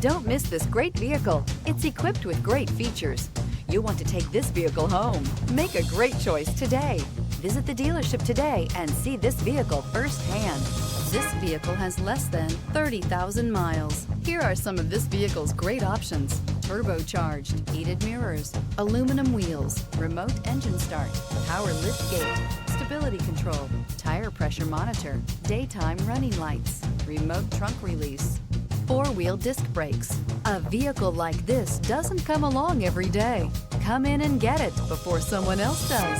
Don't miss this great vehicle. It's equipped with great features. You want to take this vehicle home. Make a great choice today. Visit the dealership today and see this vehicle firsthand. This vehicle has less than 30,000 miles. Here are some of this vehicle's great options: turbocharged, heated mirrors, aluminum wheels, remote engine start, power lift gate, stability control, tire pressure monitor, daytime running lights, remote trunk release, four-wheel disc brakes. A vehicle like this doesn't come along every day. Come in and get it before someone else does.